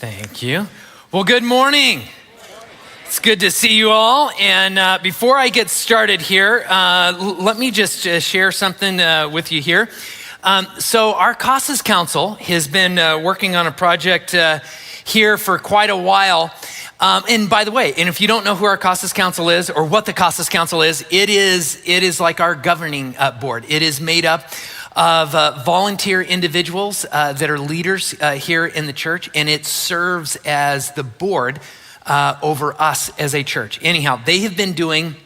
Thank you. Well, good morning. It's good to see you all. And before I get started here, let me just share something with you here. So our Casas Council has been working on a project here for quite a while. And by the way, and if you don't know who our Casas Council is or what the Casas Council is, it is like our governing board. It is made up of volunteer individuals that are leaders here in the church, and it serves as the board over us as a church. Anyhow, they have been doing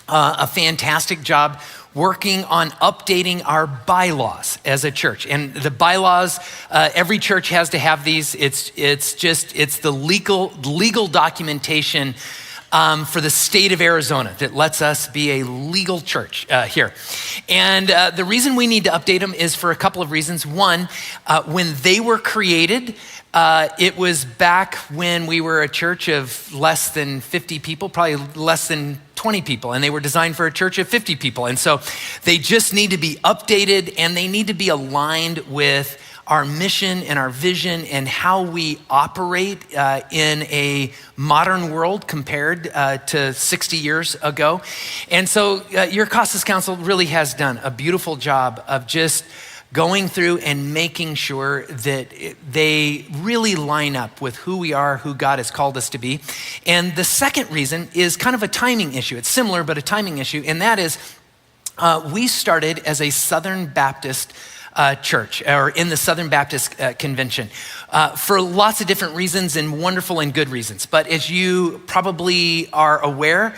a fantastic job working on updating our bylaws as a church. And the bylaws, every church has to have these. It's the legal documentation for the state of Arizona that lets us be a legal church here. And the reason we need to update them is for a couple of reasons. One, when they were created, it was back when we were a church of less than 50 people, probably less than 20 people, and they were designed for a church of 50 people. And so they just need to be updated, and they need to be aligned with our mission and our vision and how we operate in a modern world compared to 60 years ago. And so your Casas Council really has done a beautiful job of just going through and making sure that they really line up with who we are, who God has called us to be. And the second reason is kind of a timing issue. It's similar, but a timing issue. And that is we started as a Southern Baptist church, or in the Southern Baptist Convention, for lots of different reasons and wonderful and good reasons. But as you probably are aware,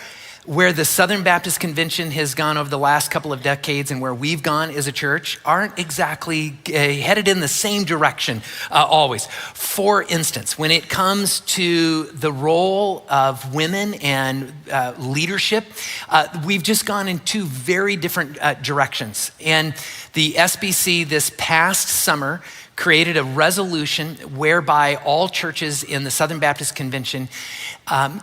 where the Southern Baptist Convention has gone over the last couple of decades and where we've gone as a church aren't exactly headed in the same direction always. For instance, when it comes to the role of women and leadership, we've just gone in two very different directions. And the SBC this past summer created a resolution whereby all churches in the Southern Baptist Convention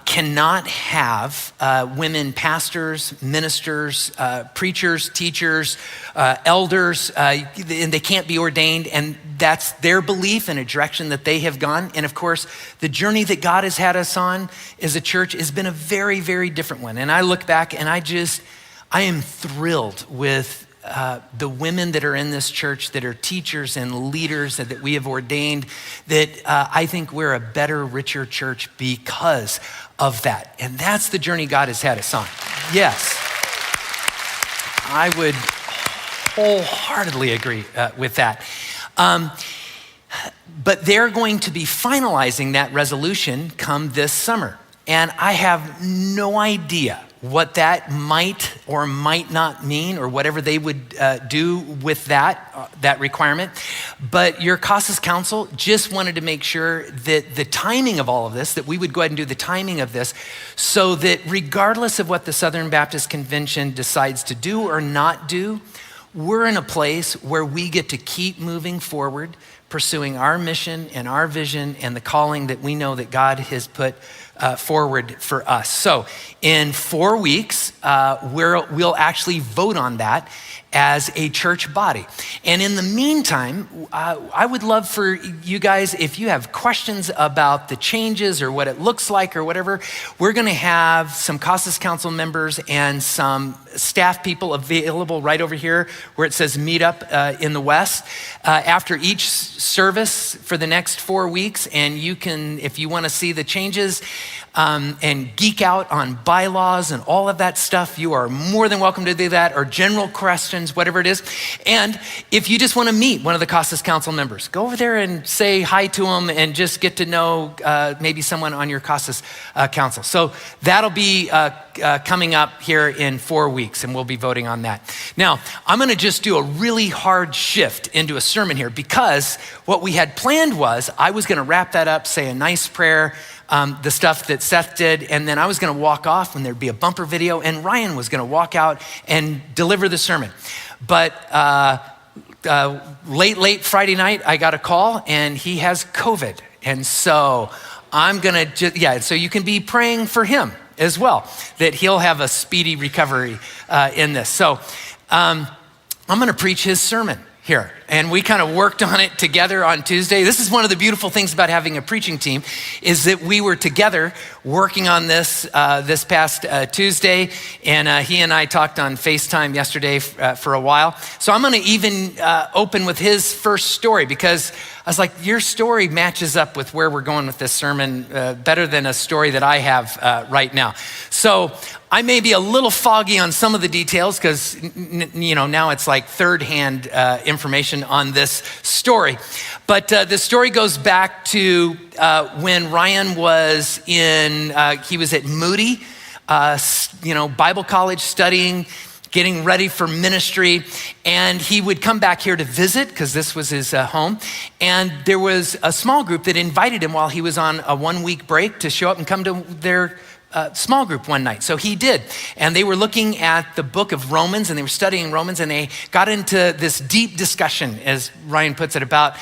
cannot have women pastors, ministers, preachers, teachers, elders, and they can't be ordained. And that's their belief and a direction that they have gone. And of course, the journey that God has had us on as a church has been a very, very different one. And I look back and I am thrilled with the women that are in this church that are teachers and leaders that we have ordained, that I think we're a better, richer church because of that. And that's the journey God has had us on. Yes, I would wholeheartedly agree with that. But they're going to be finalizing that resolution come this summer. And I have no idea what that might or might not mean, or whatever they would do with that requirement. But your Casas Council just wanted to make sure that the timing of all of this, that we would go ahead and do the timing of this, so that regardless of what the Southern Baptist Convention decides to do or not do, we're in a place where we get to keep moving forward, pursuing our mission and our vision and the calling that we know that God has put forward for us. So in 4 weeks, we'll actually vote on that as a church body. And in the meantime, I would love for you guys, if you have questions about the changes or what it looks like or whatever, we're gonna have some Casas Council members and some staff people available right over here where it says meet up in the West after each service for the next 4 weeks. And you can, if you wanna see the changes, and geek out on bylaws and all of that stuff, you are more than welcome to do that, or general questions, whatever it is. And if you just want to meet one of the Casas Council members, go over there and say hi to them and just get to know maybe someone on your Casas Council. So that'll be coming up here in 4 weeks, and we'll be voting on that. Now, I'm gonna just do a really hard shift into a sermon here, because what we had planned was I was gonna wrap that up, say a nice prayer, the stuff that Seth did, and then I was gonna walk off and there'd be a bumper video, and Ryan was gonna walk out and deliver the sermon. But late Friday night, I got a call and he has COVID. And so I'm gonna so you can be praying for him as well, that he'll have a speedy recovery in this. So I'm gonna preach his sermon here and we kind of worked on it together on Tuesday. This is one of the beautiful things about having a preaching team, is that we were together working on this this past Tuesday, and he and I talked on FaceTime yesterday for a while. So I'm gonna even open with his first story, because I was like, your story matches up with where we're going with this sermon better than a story that I have right now. So I may be a little foggy on some of the details, because now it's like third-hand information on this story. But the story goes back to when Ryan was he was at Moody, Bible college, studying, getting ready for ministry, and he would come back here to visit, because this was his home. And there was a small group that invited him while he was on a 1-week break to show up and come to their small group one night. So he did. And they were looking at the book of Romans, and they were studying Romans, and they got into this deep discussion, as Ryan puts it, about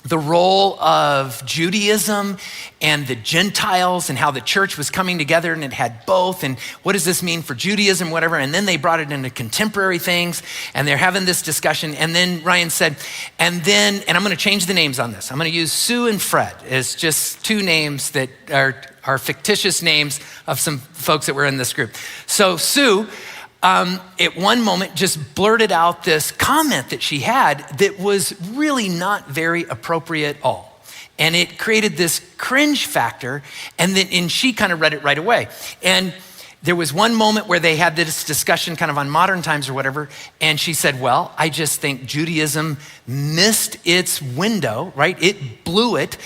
the role of Judaism and the Gentiles, and how the church was coming together and it had both, and what does this mean for Judaism, whatever. And then they brought it into contemporary things, and they're having this discussion. And then Ryan said, and I'm gonna change the names on this. I'm gonna use Sue and Fred as just two names that are fictitious names of some folks that were in this group. So Sue, at one moment, just blurted out this comment that she had that was really not very appropriate at all. And it created this cringe factor, and she kind of read it right away. And there was one moment where they had this discussion kind of on modern times or whatever, and she said, well, I just think Judaism missed its window, right? It blew it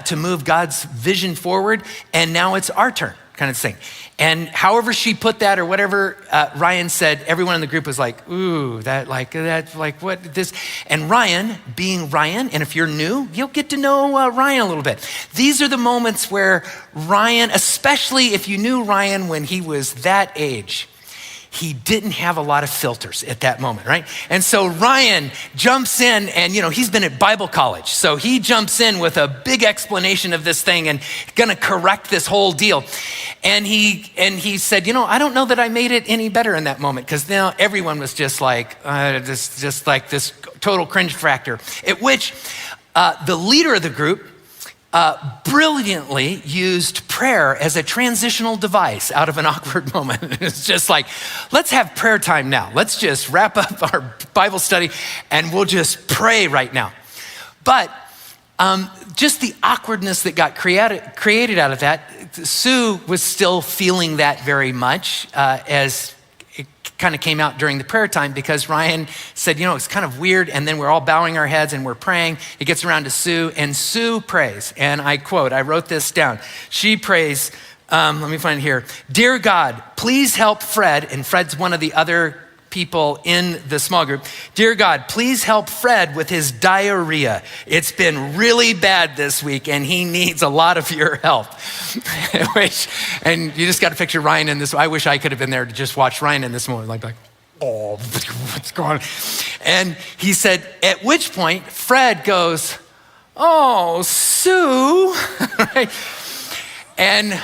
to move God's vision forward, and now it's our turn, kind of thing. And however she put that or whatever, Ryan said, everyone in the group was like, ooh, what this? And Ryan, being Ryan, and if you're new, you'll get to know Ryan a little bit. These are the moments where Ryan, especially if you knew Ryan when he was that age, he didn't have a lot of filters at that moment, right? And so Ryan jumps in, and he's been at Bible college. So he jumps in with a big explanation of this thing and gonna correct this whole deal. And he said, I don't know that I made it any better in that moment, because now everyone was just like, this total cringe factor. At which the leader of the group brilliantly used prayer as a transitional device out of an awkward moment. It's just like, let's have prayer time now. Let's just wrap up our Bible study and we'll just pray right now. But just the awkwardness that got created out of that, Sue was still feeling that very much as it kind of came out during the prayer time, because Ryan said, it's kind of weird. And then we're all bowing our heads and we're praying. It gets around to Sue, and Sue prays. And I quote, I wrote this down. She prays, let me find it here. Dear God, please help Fred. And Fred's one of the other people in the small group. Dear God, please help Fred with his diarrhea. It's been really bad this week and he needs a lot of your help. And you just got to picture Ryan in this. I wish I could have been there to just watch Ryan in this moment, like, oh, what's going on? And he said, at which point Fred goes, oh, Sue, right? And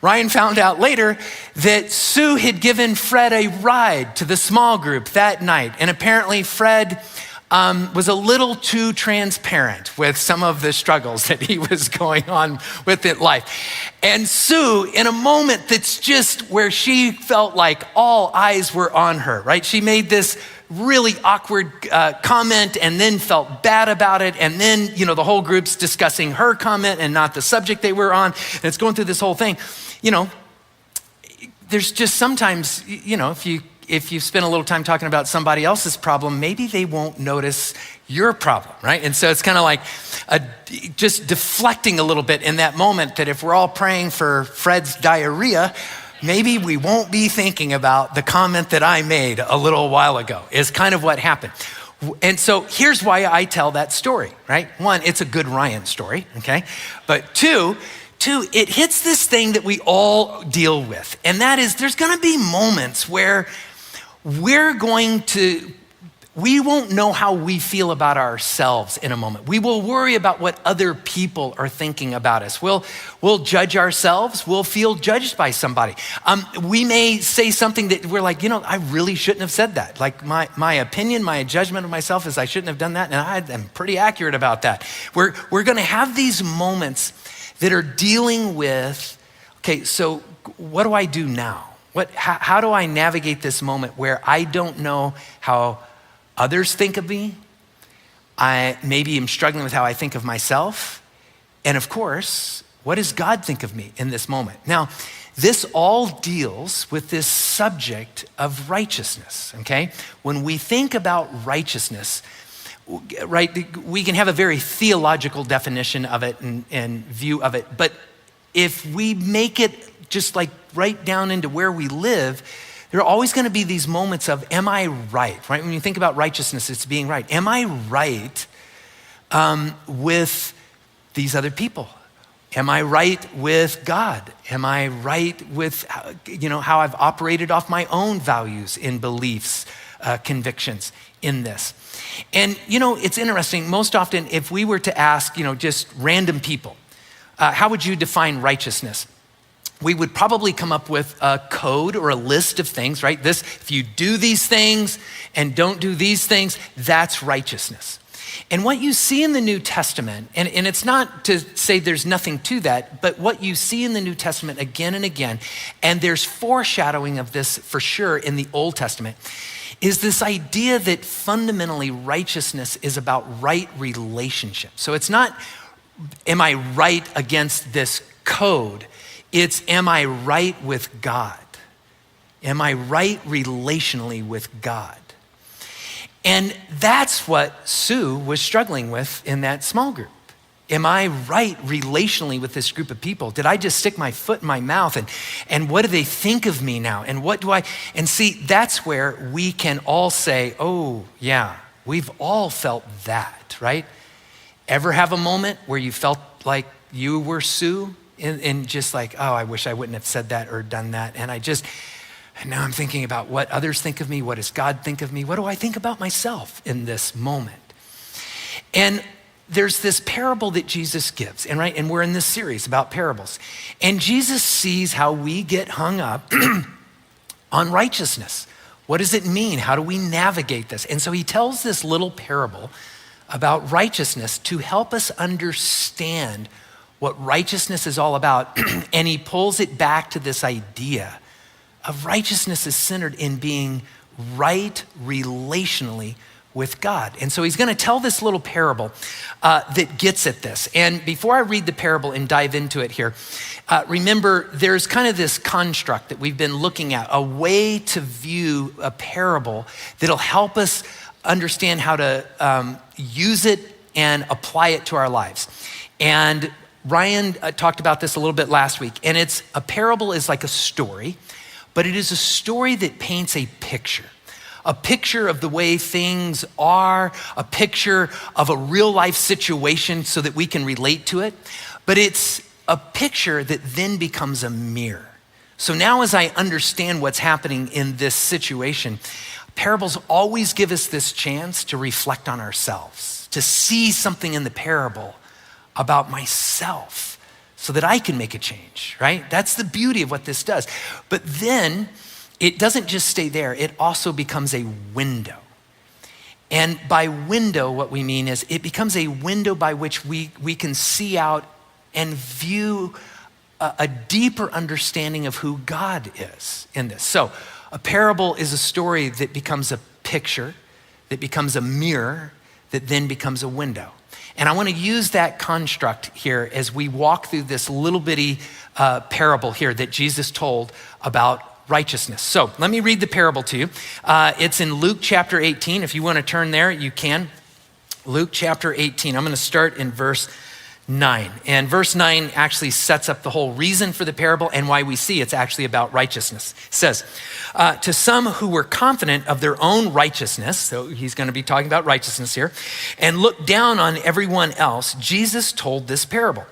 Ryan found out later that Sue had given Fred a ride to the small group that night. And apparently Fred was a little too transparent with some of the struggles that he was going on with in life. And Sue, in a moment that's just where she felt like all eyes were on her, right? She made this really awkward comment and then felt bad about it. And then, the whole group's discussing her comment and not the subject they were on. And it's going through this whole thing. There's just sometimes, if you spend a little time talking about somebody else's problem, maybe they won't notice your problem, right? And so it's kind of like just deflecting a little bit in that moment, that if we're all praying for Fred's diarrhea, maybe we won't be thinking about the comment that I made a little while ago, is kind of what happened. And so here's why I tell that story, right? One, it's a good Ryan story, okay? But two, it hits this thing that we all deal with. And that is, there's gonna be moments where we're going to we won't know how we feel about ourselves in a moment. We will worry about what other people are thinking about us. We'll judge ourselves. We'll feel judged by somebody. We may say something that we're like, I really shouldn't have said that. Like my opinion, my judgment of myself is I shouldn't have done that, and I am pretty accurate about that. We're gonna have these moments that are dealing with, okay, so what do I do now? How do I navigate this moment where I don't know how others think of me? I maybe am struggling with how I think of myself. And of course, what does God think of me in this moment? Now, this all deals with this subject of righteousness, okay? When we think about righteousness, right, we can have a very theological definition of it and view of it, but if we make it just like right down into where we live, there are always gonna be these moments of, am I right? When you think about righteousness, it's being right. Am I right with these other people? Am I right with God? Am I right with how I've operated off my own values and beliefs, convictions in this? And it's interesting, most often if we were to ask just random people, how would you define righteousness? We would probably come up with a code or a list of things, right? If you do these things and don't do these things, that's righteousness. And what you see in the New Testament, and it's not to say there's nothing to that, but what you see in the New Testament again and again, and there's foreshadowing of this for sure in the Old Testament, is this idea that fundamentally righteousness is about right relationship. So it's not, am I right against this code? It's, am I right with God? Am I right relationally with God? And that's what Sue was struggling with in that small group. Am I right relationally with this group of people? Did I just stick my foot in my mouth and what do they think of me now? And and see, that's where we can all say, oh yeah, we've all felt that, right? Ever have a moment where you felt like you were Sue? And just like, oh, I wish I wouldn't have said that or done that. And now I'm thinking about what others think of me. What does God think of me? What do I think about myself in this moment? And there's this parable that Jesus gives, and we're in this series about parables. And Jesus sees how we get hung up on righteousness. What does it mean? How do we navigate this? And so he tells this little parable about righteousness to help us understand what righteousness is all about. And he pulls it back to this idea of righteousness is centered in being right relationally with God. And so he's gonna tell this little parable that gets at this. And before I read the parable and dive into it here, remember there's kind of this construct that we've been looking at, a way to view a parable that'll help us understand how to use it and apply it to our lives. And Ryan talked about this a little bit last week, and a parable is like a story, but it is a story that paints a picture of the way things are, a picture of a real life situation so that we can relate to it, but it's a picture that then becomes a mirror. So now as I understand what's happening in this situation, parables always give us this chance to reflect on ourselves, to see something in the parable about myself so that I can make a change, right? That's the beauty of what this does. But then it doesn't just stay there, it also becomes a window. And by window, what we mean is it becomes a window by which we can see out and view a deeper understanding of who God is in this. So a parable is a story that becomes a picture, that becomes a mirror, that then becomes a window. And I want to use that construct here as we walk through this little bitty parable here that Jesus told about righteousness. So let me read the parable to you. It's in Luke chapter 18. If you want to turn there, you can. Luke chapter 18. I'm going to start in verse 9. And verse 9 actually sets up the whole reason for the parable and why we see it's actually about righteousness. It says, to some who were confident of their own righteousness, so he's going to be talking about righteousness here, and looked down on everyone else, Jesus told this parable.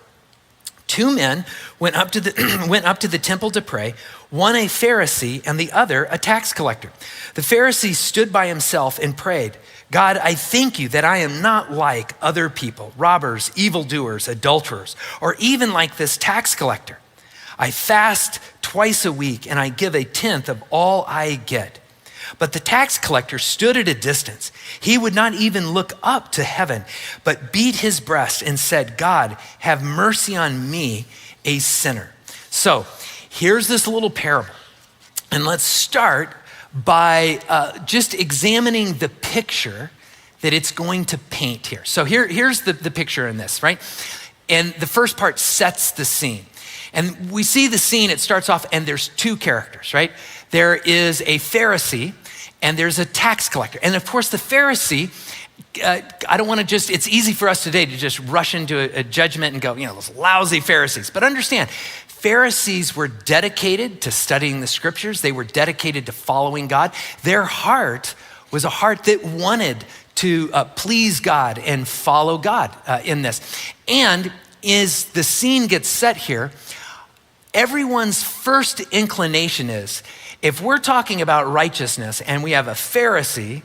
Two men went up to the temple to pray, one a Pharisee and the other a tax collector. The Pharisee stood by himself and prayed, God, I thank you that I am not like other people, robbers, evildoers, adulterers, or even like this tax collector. I fast twice a week and I give a tenth of all I get. But the tax collector stood at a distance. He would not even look up to heaven, but beat his breast and said, God, have mercy on me, a sinner. So here's this little parable. And let's start by just examining the picture that it's going to paint here. So here's the picture in this, right? And the first part sets the scene. And we see the scene, it starts off, and there's two characters, right? There is a Pharisee and there's a tax collector. And of course, the Pharisee, I don't want to it's easy for us today to just rush into a judgment and go, those lousy Pharisees. But understand, Pharisees were dedicated to studying the scriptures. They were dedicated to following God. Their heart was a heart that wanted to please God and follow God in this. And as the scene gets set here, everyone's first inclination is, if we're talking about righteousness and we have a Pharisee,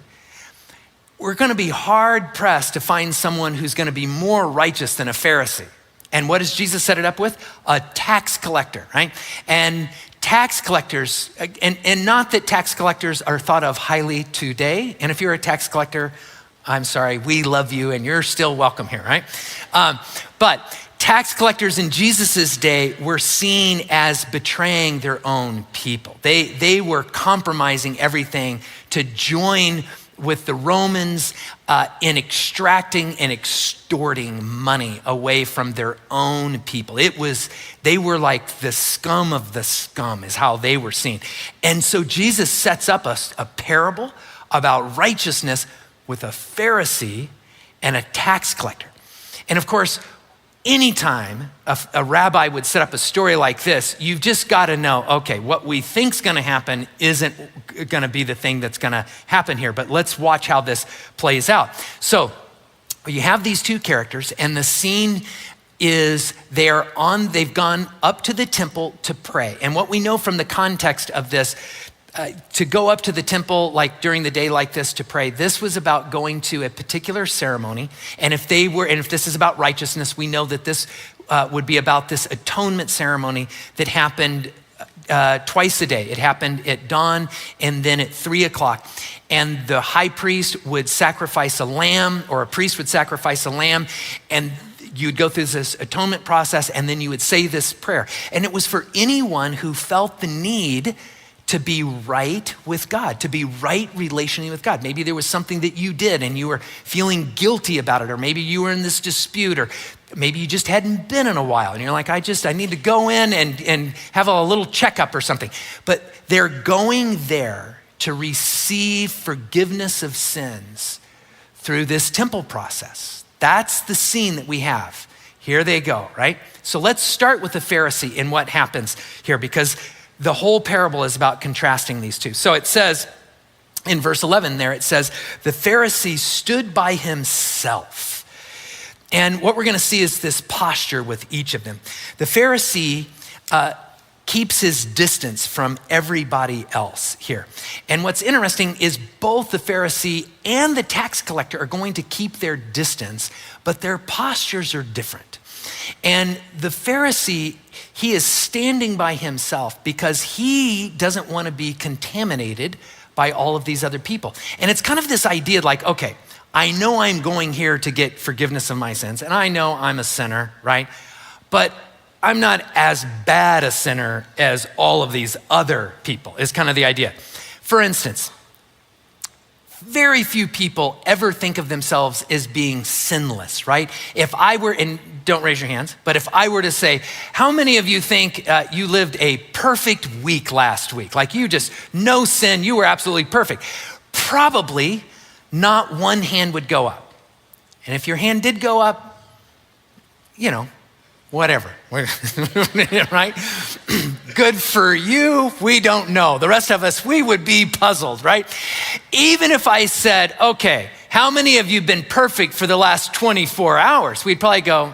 we're going to be hard pressed to find someone who's going to be more righteous than a Pharisee. And what does Jesus set it up with? A tax collector, right? And tax collectors, and not that tax collectors are thought of highly today. And if you're a tax collector, I'm sorry, we love you and you're still welcome here, right? But tax collectors in Jesus's day were seen as betraying their own people. They were compromising everything to join with the Romans in extracting and extorting money away from their own people. They were like the scum of the scum is how they were seen. And so Jesus sets up a parable about righteousness with a Pharisee and a tax collector. And of course, anytime a rabbi would set up a story like this, you've just got to know, okay, what we think's going to happen isn't going to be the thing that's going to happen here, but let's watch how this plays out. So you have these two characters, and the scene is they've gone up to the temple to pray. And what we know from the context of this, to go up to the temple like during the day like this to pray, this was about going to a particular ceremony. And if this is about righteousness, we know that this would be about this atonement ceremony that happened twice a day. It happened at dawn and then at 3:00. And the high priest would sacrifice a lamb, or a priest would sacrifice a lamb, and you'd go through this atonement process, and then you would say this prayer. And it was for anyone who felt the need to be right with God, to be right relationally with God. Maybe there was something that you did and you were feeling guilty about it, or maybe you were in this dispute, or maybe you just hadn't been in a while and you're like, I need to go in and have a little checkup or something. But they're going there to receive forgiveness of sins through this temple process. That's the scene that we have. Here they go, right? So let's start with the Pharisee and what happens here, because the whole parable is about contrasting these two. So it says in verse 11 there, it says, the Pharisee stood by himself. And what we're going to see is this posture with each of them. The Pharisee keeps his distance from everybody else here. And what's interesting is both the Pharisee and the tax collector are going to keep their distance, but their postures are different. And the Pharisee, he is standing by himself because he doesn't want to be contaminated by all of these other people. And it's kind of this idea like, okay, I know I'm going here to get forgiveness of my sins, and I know I'm a sinner, right? But I'm not as bad a sinner as all of these other people, is kind of the idea. For instance, very few people ever think of themselves as being sinless, right? If I were, and don't raise your hands, but if I were to say, how many of you think you lived a perfect week last week? Like you just, no sin, you were absolutely perfect. Probably not one hand would go up. And if your hand did go up, whatever, right? Good for you, we don't know. The rest of us, we would be puzzled, right? Even if I said, okay, how many of you have been perfect for the last 24 hours? We'd probably go,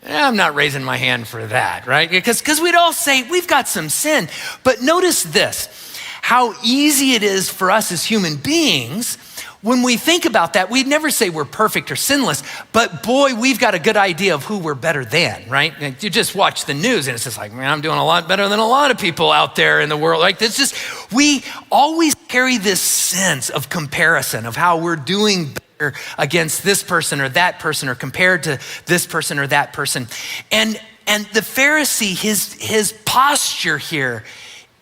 I'm not raising my hand for that, right? Because we'd all say we've got some sin. But notice this, how easy it is for us as human beings. When we think about that, we'd never say we're perfect or sinless, but boy, we've got a good idea of who we're better than, right? And you just watch the news and it's just like, man, I'm doing a lot better than a lot of people out there in the world. Like it's just, we always carry this sense of comparison of how we're doing better against this person or that person or compared to this person or that person. And the Pharisee, his posture here,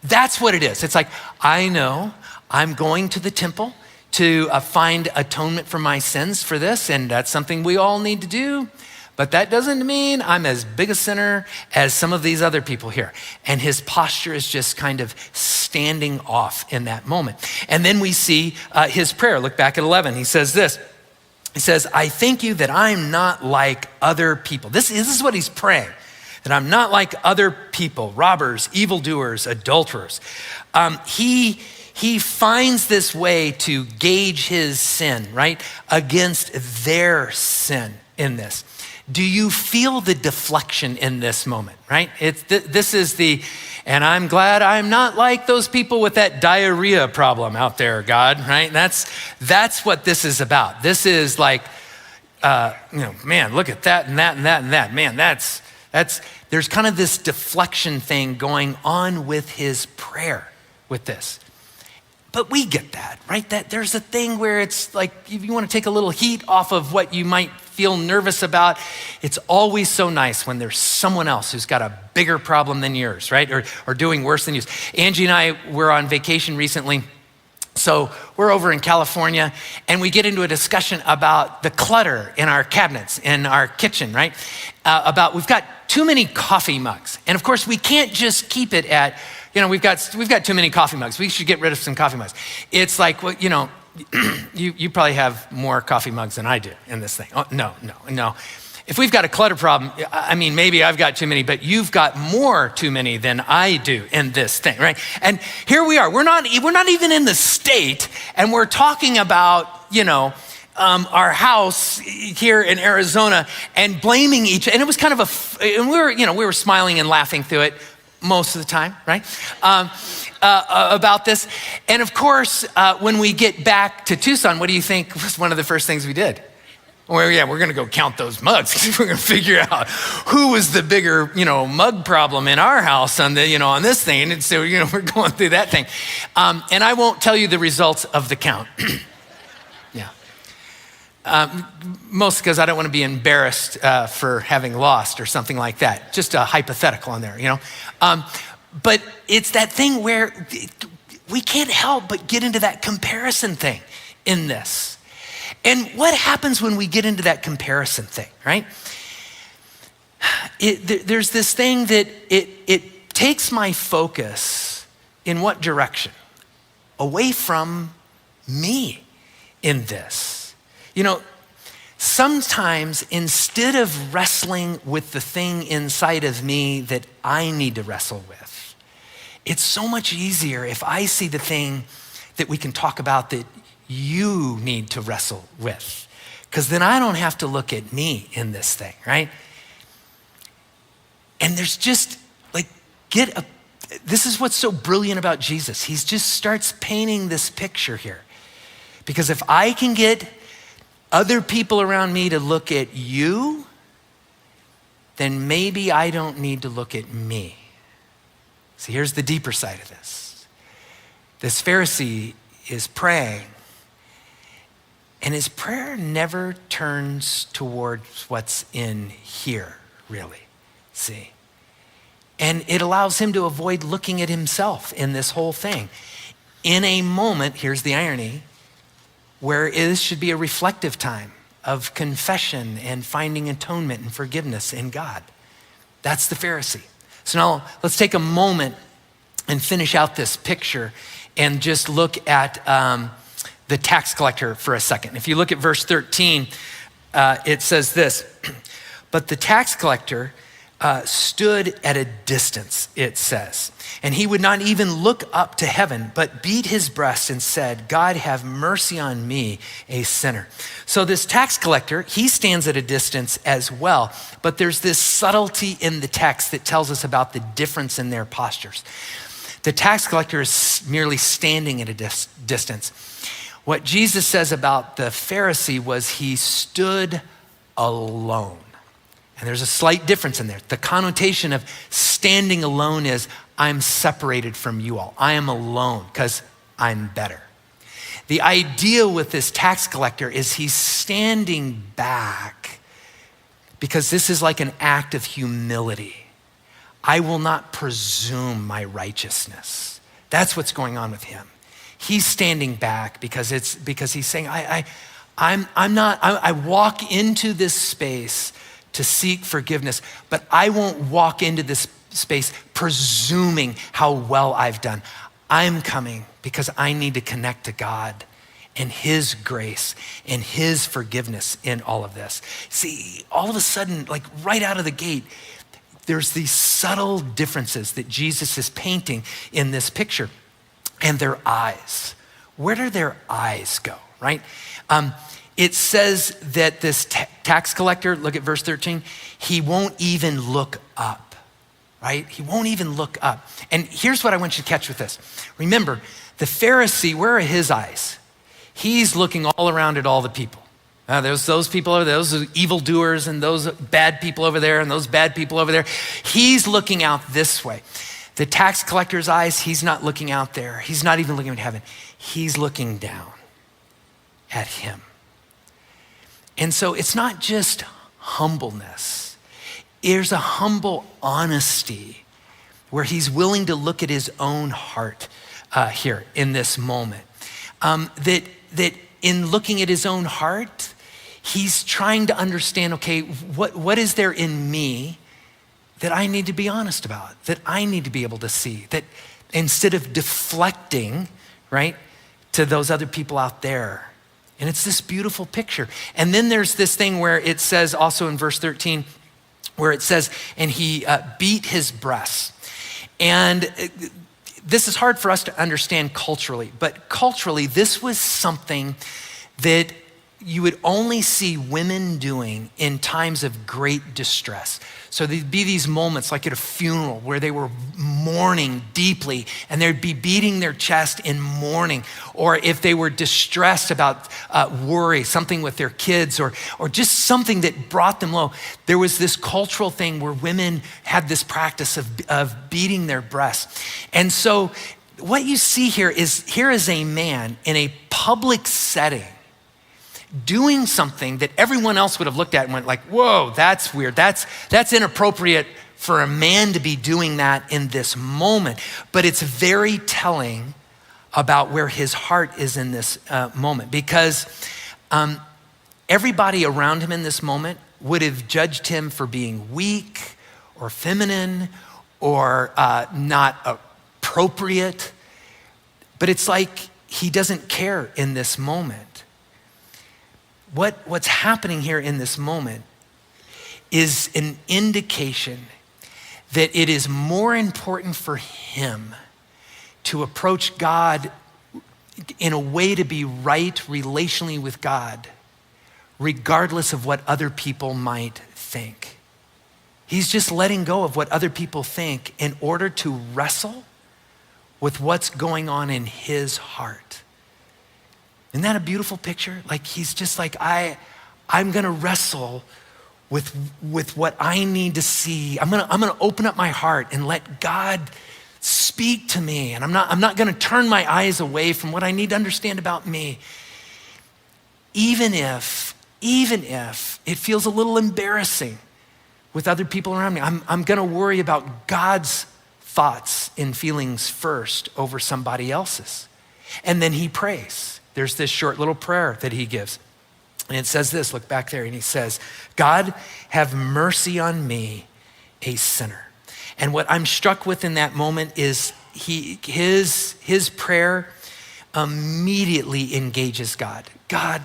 that's what it is. It's like, I know I'm going to the temple to find atonement for my sins for this, and that's something we all need to do, but that doesn't mean I'm as big a sinner as some of these other people here. And his posture is just kind of standing off in that moment. And then we see his prayer. Look back at 11. He says this. He says, I thank you that I'm not like other people. This is what he's praying, that I'm not like other people, robbers, evildoers, adulterers. He finds this way to gauge his sin, right, against their sin in this. Do you feel the deflection in this moment, right? This is and I'm glad I'm not like those people with that diarrhea problem out there, God, right? That's what this is about. This is like, man, look at that and that and that and that. Man, there's kind of this deflection thing going on with his prayer with this. But we get that, right? That there's a thing where it's like, if you want to take a little heat off of what you might feel nervous about, it's always so nice when there's someone else who's got a bigger problem than yours, right? Or doing worse than yours. Angie and I were on vacation recently. So we're over in California and we get into a discussion about the clutter in our cabinets, in our kitchen, right? About we've got too many coffee mugs. And of course we can't just keep it at, we've got too many coffee mugs. We should get rid of some coffee mugs. It's like, well, you probably have more coffee mugs than I do in this thing. Oh, no. If we've got a clutter problem, I mean, maybe I've got too many, but you've got too many than I do in this thing, right? And here we are. We're not even in the state, and we're talking about, our house here in Arizona and blaming and it was kind of and we were smiling and laughing through it most of the time, right? About this. And of course, when we get back to Tucson, what do you think was one of the first things we did? Well, yeah, we're gonna go count those mugs because we're gonna figure out who was the bigger, mug problem in our house on on this thing. And so, we're going through that thing. And I won't tell you the results of the count. Mostly because I don't want to be embarrassed for having lost or something like that. Just a hypothetical on there, But it's that thing where we can't help but get into that comparison thing in this. And what happens when we get into that comparison thing, right? There's this thing that it takes my focus in what direction? Away from me in this. Sometimes instead of wrestling with the thing inside of me that I need to wrestle with, it's so much easier if I see the thing that we can talk about that you need to wrestle with. Because then I don't have to look at me in this thing, right? And there's just this is what's so brilliant about Jesus. He just starts painting this picture here. Because if I can get other people around me to look at you, then maybe I don't need to look at me. See, here's the deeper side of this. This Pharisee is praying, and his prayer never turns towards what's in here, really. See? And it allows him to avoid looking at himself in this whole thing. In a moment, here's the irony, where this should be a reflective time of confession and finding atonement and forgiveness in God. That's the Pharisee. So now let's take a moment and finish out this picture and just look at the tax collector for a second. If you look at verse 13, it says this, but the tax collector stood at a distance, it says. And he would not even look up to heaven, but beat his breast and said, God, have mercy on me, a sinner. So this tax collector, he stands at a distance as well, but there's this subtlety in the text that tells us about the difference in their postures. The tax collector is merely standing at a distance. What Jesus says about the Pharisee was he stood alone. And there's a slight difference in there. The connotation of standing alone is I'm separated from you all. I am alone because I'm better. The idea with this tax collector is he's standing back because this is like an act of humility. I will not presume my righteousness. That's what's going on with him. He's standing back because he's saying, I walk into this space to seek forgiveness, but I won't walk into this space presuming how well I've done. I'm coming because I need to connect to God and his grace and his forgiveness in all of this. See, all of a sudden, like right out of the gate, there's these subtle differences that Jesus is painting in this picture. And their eyes, where do their eyes go, right? It says that this tax collector, look at verse 13, he won't even look up, right? He won't even look up. And here's what I want you to catch with this. Remember, the Pharisee, where are his eyes? He's looking all around at all the people. There's those people over there, those evildoers and those bad people over there and those bad people over there. He's looking out this way. The tax collector's eyes, he's not looking out there. He's not even looking at heaven. He's looking down at him. And so it's not just humbleness. There's a humble honesty where he's willing to look at his own heart here in this moment. That in looking at his own heart, he's trying to understand, okay, what is there in me that I need to be honest about, that I need to be able to see, that instead of deflecting, right, to those other people out there. And it's this beautiful picture. And then there's this thing where it says also in verse 13, where it says, and he beat his breast. And this is hard for us to understand culturally, but culturally, this was something that you would only see women doing in times of great distress. So there'd be these moments like at a funeral where they were mourning deeply and they'd be beating their chest in mourning, or if they were distressed about worry, something with their kids or just something that brought them low. There was this cultural thing where women had this practice of beating their breasts. And so what you see here is a man in a public setting doing something that everyone else would have looked at and went like, whoa, that's weird. That's inappropriate for a man to be doing that in this moment. But it's very telling about where his heart is in this moment, because everybody around him in this moment would have judged him for being weak or feminine or not appropriate. But it's like he doesn't care in this moment. What's happening here in this moment is an indication that it is more important for him to approach God in a way to be right relationally with God, regardless of what other people might think. He's just letting go of what other people think in order to wrestle with what's going on in his heart. Isn't that a beautiful picture? Like he's just like, I'm gonna wrestle with what I need to see. I'm gonna open up my heart and let God speak to me. And I'm not gonna turn my eyes away from what I need to understand about me. Even if it feels a little embarrassing with other people around me, I'm gonna worry about God's thoughts and feelings first over somebody else's. And then he prays. There's this short little prayer that he gives. And it says this, look back there, and he says, God, have mercy on me, a sinner. And what I'm struck with in that moment is his prayer immediately engages God. God,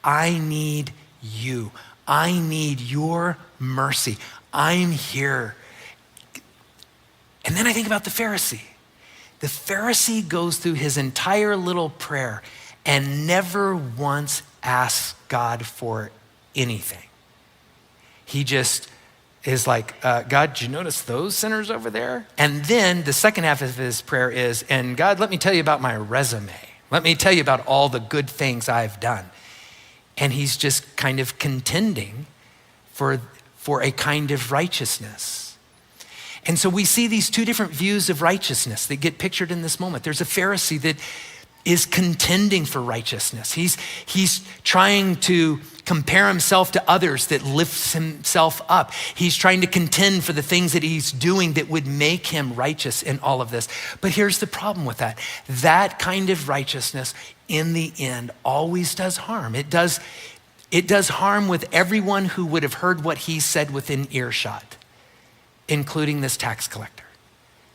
I need you. I need your mercy. I'm here. And then I think about the Pharisee. The Pharisee goes through his entire little prayer and never once asks God for anything. He just is like, God, did you notice those sinners over there? And then the second half of his prayer is, and God, let me tell you about my resume. Let me tell you about all the good things I've done. And he's just kind of contending for a kind of righteousness. And so we see these two different views of righteousness that get pictured in this moment. There's a Pharisee that is contending for righteousness. He's trying to compare himself to others that lifts himself up. He's trying to contend for the things that he's doing that would make him righteous in all of this. But here's the problem with that. That kind of righteousness in the end always does harm. It does harm with everyone who would have heard what he said within earshot, including this tax collector.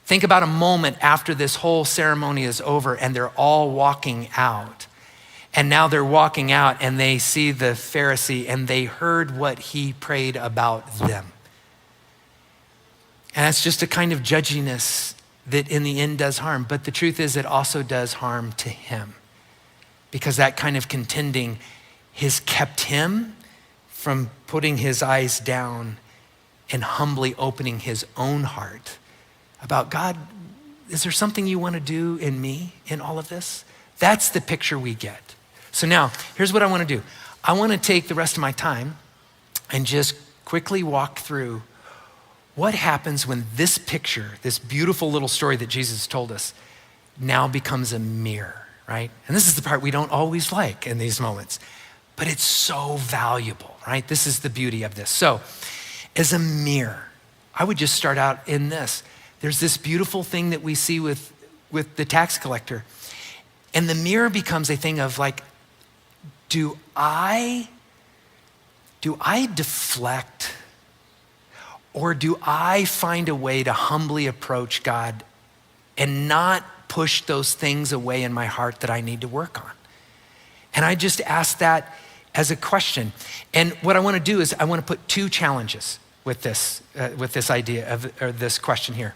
Think about a moment after this whole ceremony is over and they're all walking out. And now they're walking out and they see the Pharisee and they heard what he prayed about them. And that's just a kind of judginess that in the end does harm. But the truth is it also does harm to him, because that kind of contending has kept him from putting his eyes down and humbly opening his own heart about, God, is there something you want to do in me in all of this? That's the picture we get. So now, here's what I want to do. I want to take the rest of my time and just quickly walk through what happens when this picture, this beautiful little story that Jesus told us, now becomes a mirror, right? And this is the part we don't always like in these moments, but it's so valuable, right? This is the beauty of this. So, as a mirror, I would just start out in this. There's this beautiful thing that we see with the tax collector. And the mirror becomes a thing of like, do I deflect, or do I find a way to humbly approach God and not push those things away in my heart that I need to work on? And I just ask that as a question. And what I want to do is I want to put two challenges with this idea or this question here.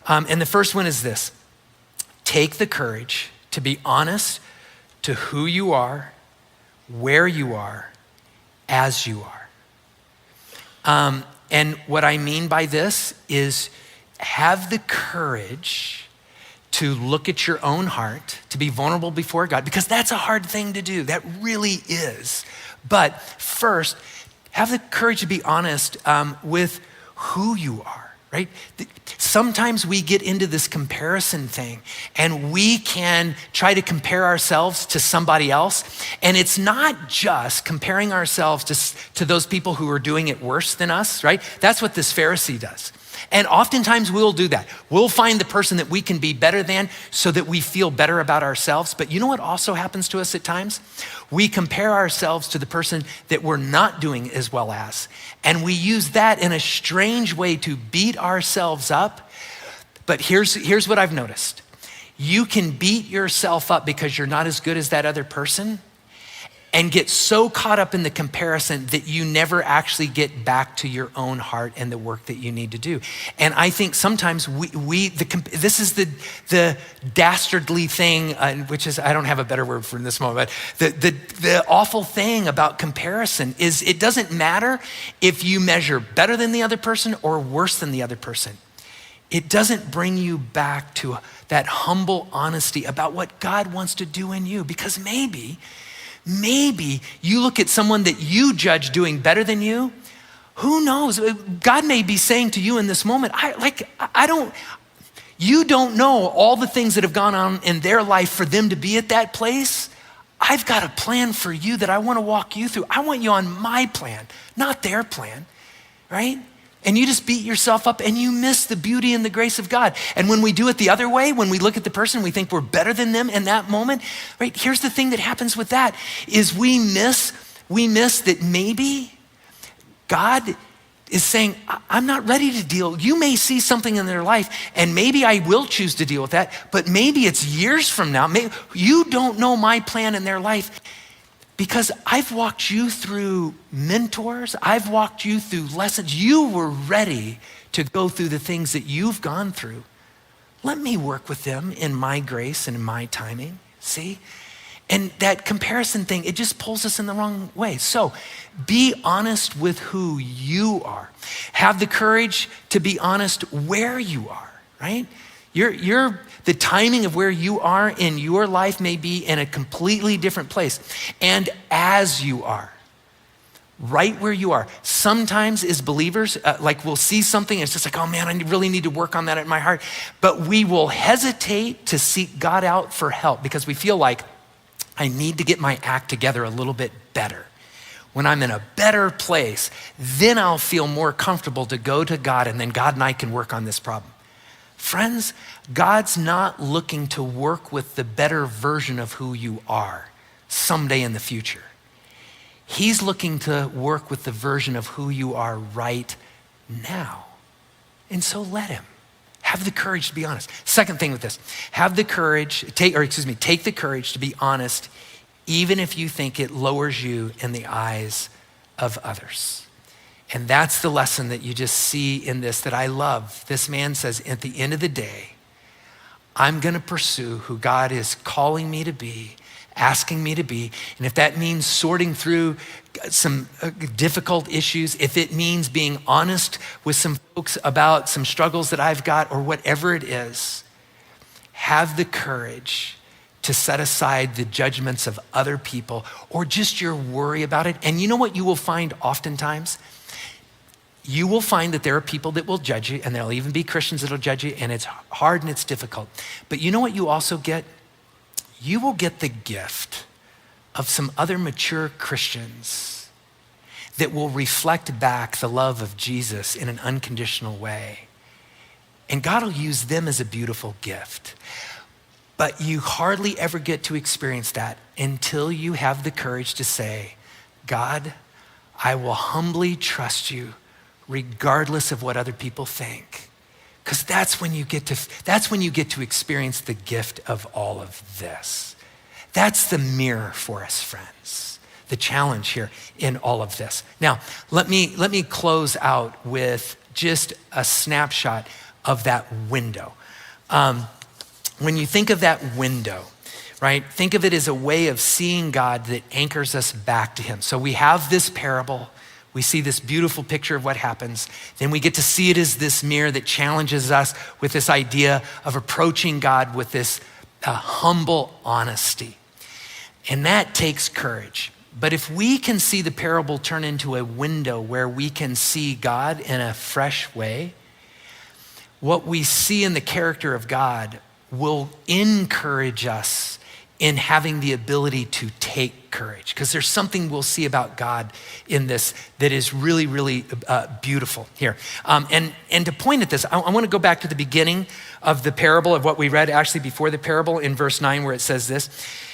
And the first one is this: take the courage to be honest to who you are, where you are, as you are. And what I mean by this is have the courage to look at your own heart, to be vulnerable before God, because that's a hard thing to do. That really is. But first, have the courage to be honest with who you are, right? Sometimes we get into this comparison thing and we can try to compare ourselves to somebody else. And it's not just comparing ourselves to those people who are doing it worse than us, right? That's what this Pharisee does. And oftentimes we'll do that. We'll find the person that we can be better than so that we feel better about ourselves. But you know what also happens to us at times? We compare ourselves to the person that we're not doing as well as. And we use that in a strange way to beat ourselves up. But here's what I've noticed. You can beat yourself up because you're not as good as that other person and get so caught up in the comparison that you never actually get back to your own heart and the work that you need to do. And I think sometimes this is the dastardly thing, which is, I don't have a better word for in this moment, but the awful thing about comparison is it doesn't matter if you measure better than the other person or worse than the other person. It doesn't bring you back to that humble honesty about what God wants to do in you, because maybe you look at someone that you judge doing better than you. Who knows? God may be saying to you in this moment, you don't know all the things that have gone on in their life for them to be at that place. I've got a plan for you that I want to walk you through. I want you on my plan, not their plan, right? And you just beat yourself up and you miss the beauty and the grace of God. And when we do it the other way, when we look at the person, we think we're better than them in that moment, right? Here's the thing that happens with that is we miss that maybe God is saying, I'm not ready to deal. You may see something in their life and maybe I will choose to deal with that, but maybe it's years from now. Maybe you don't know my plan in their life. Because I've walked you through mentors, I've walked you through lessons. You were ready to go through the things that you've gone through. Let me work with them in my grace and in my timing, see? And that comparison thing, it just pulls us in the wrong way. So be honest with who you are. Have the courage to be honest where you are, right? The timing of where you are in your life may be in a completely different place. And as you are, right where you are. Sometimes as believers, like we'll see something and it's just like, oh man, I really need to work on that in my heart. But we will hesitate to seek God out for help because we feel like I need to get my act together a little bit better. When I'm in a better place, then I'll feel more comfortable to go to God, and then God and I can work on this problem. Friends, God's not looking to work with the better version of who you are someday in the future. He's looking to work with the version of who you are right now. And so let him. Have the courage to be honest. Second thing with this, take the courage to be honest, even if you think it lowers you in the eyes of others. And that's the lesson that you just see in this that I love. This man says, at the end of the day, I'm gonna pursue who God is calling me to be, asking me to be. And if that means sorting through some difficult issues, if it means being honest with some folks about some struggles that I've got or whatever it is, have the courage to set aside the judgments of other people or just your worry about it. And you know what you will find oftentimes? You will find that there are people that will judge you, and there'll even be Christians that'll judge you, and it's hard and it's difficult. But you know what you also get? You will get the gift of some other mature Christians that will reflect back the love of Jesus in an unconditional way. And God will use them as a beautiful gift. But you hardly ever get to experience that until you have the courage to say, God, I will humbly trust you regardless of what other people think. Because that's when you get to experience the gift of all of this. That's the mirror for us, friends. The challenge here in all of this. Now, let me close out with just a snapshot of that window. When you think of that window, right? Think of it as a way of seeing God that anchors us back to him. So we have this parable. We see this beautiful picture of what happens. Then we get to see it as this mirror that challenges us with this idea of approaching God with this humble honesty. And that takes courage. But if we can see the parable turn into a window where we can see God in a fresh way, what we see in the character of God will encourage us in having the ability to take courage. Because there's something we'll see about God in this that is really, really beautiful here. And to point at this, I want to go back to the beginning of the parable of what we read actually before the parable in verse 9 where it says this.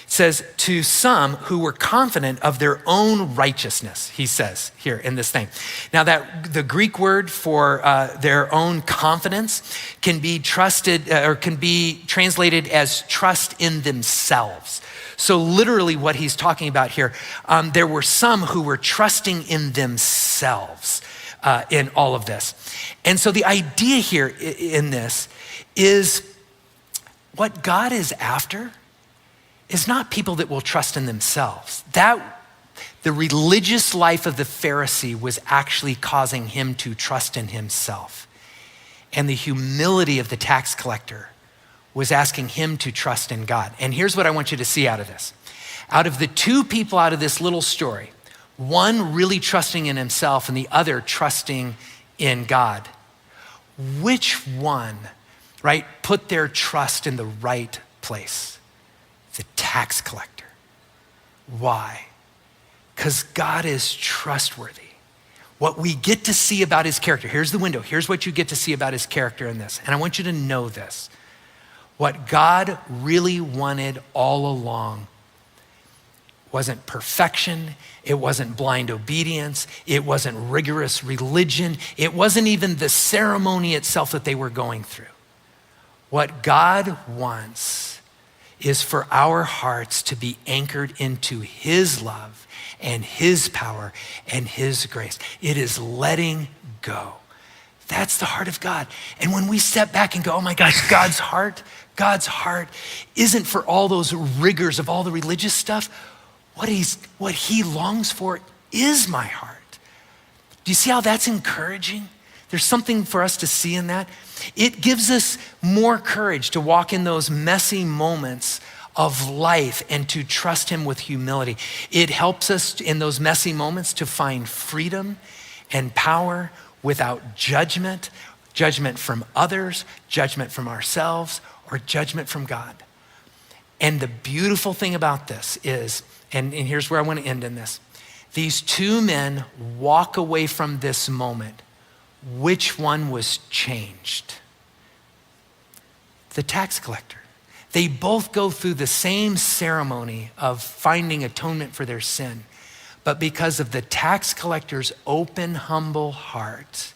It says, to some who were confident of their own righteousness, he says here in this thing. Now that the Greek word for their own confidence can be can be translated as trust in themselves. So literally what he's talking about here, there were some who were trusting in themselves in all of this. And so the idea here in this is what God is after is not people that will trust in themselves. The religious life of the Pharisee was actually causing him to trust in himself. And the humility of the tax collector was asking him to trust in God. And here's what I want you to see out of this. Out of the two people out of this little story, one really trusting in himself and the other trusting in God, which one, right, put their trust in the right place? The tax collector. Why? Because God is trustworthy. What we get to see about his character, here's the window, here's what you get to see about his character in this. And I want you to know this. What God really wanted all along wasn't perfection, it wasn't blind obedience, it wasn't rigorous religion, it wasn't even the ceremony itself that they were going through. What God wants is for our hearts to be anchored into his love and his power and his grace. It is letting go. That's the heart of God. And when we step back and go, oh my gosh, God's heart isn't for all those rigors of all the religious stuff. What he longs for is my heart. Do you see how that's encouraging? There's something for us to see in that. It gives us more courage to walk in those messy moments of life and to trust him with humility. It helps us in those messy moments to find freedom and power without judgment from others, judgment from ourselves, or judgment from God. And the beautiful thing about this is, and here's where I want to end in this. These two men walk away from this moment. Which one was changed? The tax collector. They both go through the same ceremony of finding atonement for their sin. But because of the tax collector's open, humble heart,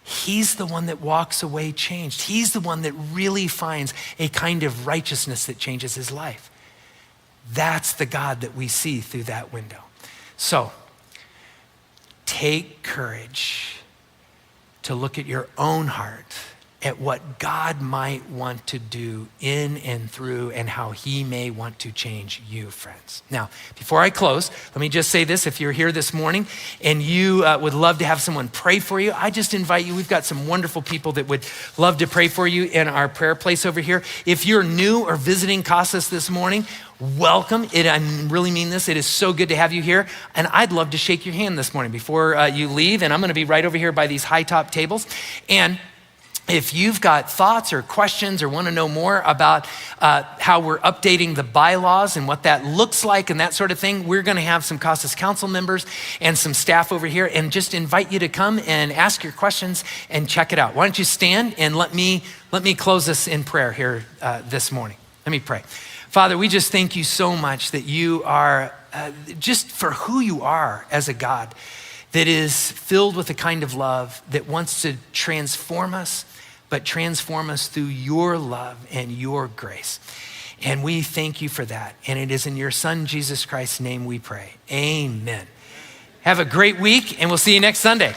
he's the one that walks away changed. He's the one that really finds a kind of righteousness that changes his life. That's the God that we see through that window. So, take courage to look at your own heart, at what God might want to do in and through, and how he may want to change you, friends. Now, before I close, let me just say this. If you're here this morning and you would love to have someone pray for you, I just invite you. We've got some wonderful people that would love to pray for you in our prayer place over here. If you're new or visiting Casas this morning, welcome. I really mean this. It is so good to have you here. And I'd love to shake your hand this morning before you leave. And I'm going to be right over here by these high top tables. And if you've got thoughts or questions or want to know more about how we're updating the bylaws and what that looks like and that sort of thing, we're going to have some Casas Council members and some staff over here, and just invite you to come and ask your questions and check it out. Why don't you stand and let me close us in prayer here this morning. Let me pray. Father, we just thank you so much that you are, just for who you are as a God that is filled with a kind of love that wants to transform us, but transform us through your love and your grace. And we thank you for that. And it is in your Son, Jesus Christ's name we pray. Amen. Have a great week, and we'll see you next Sunday.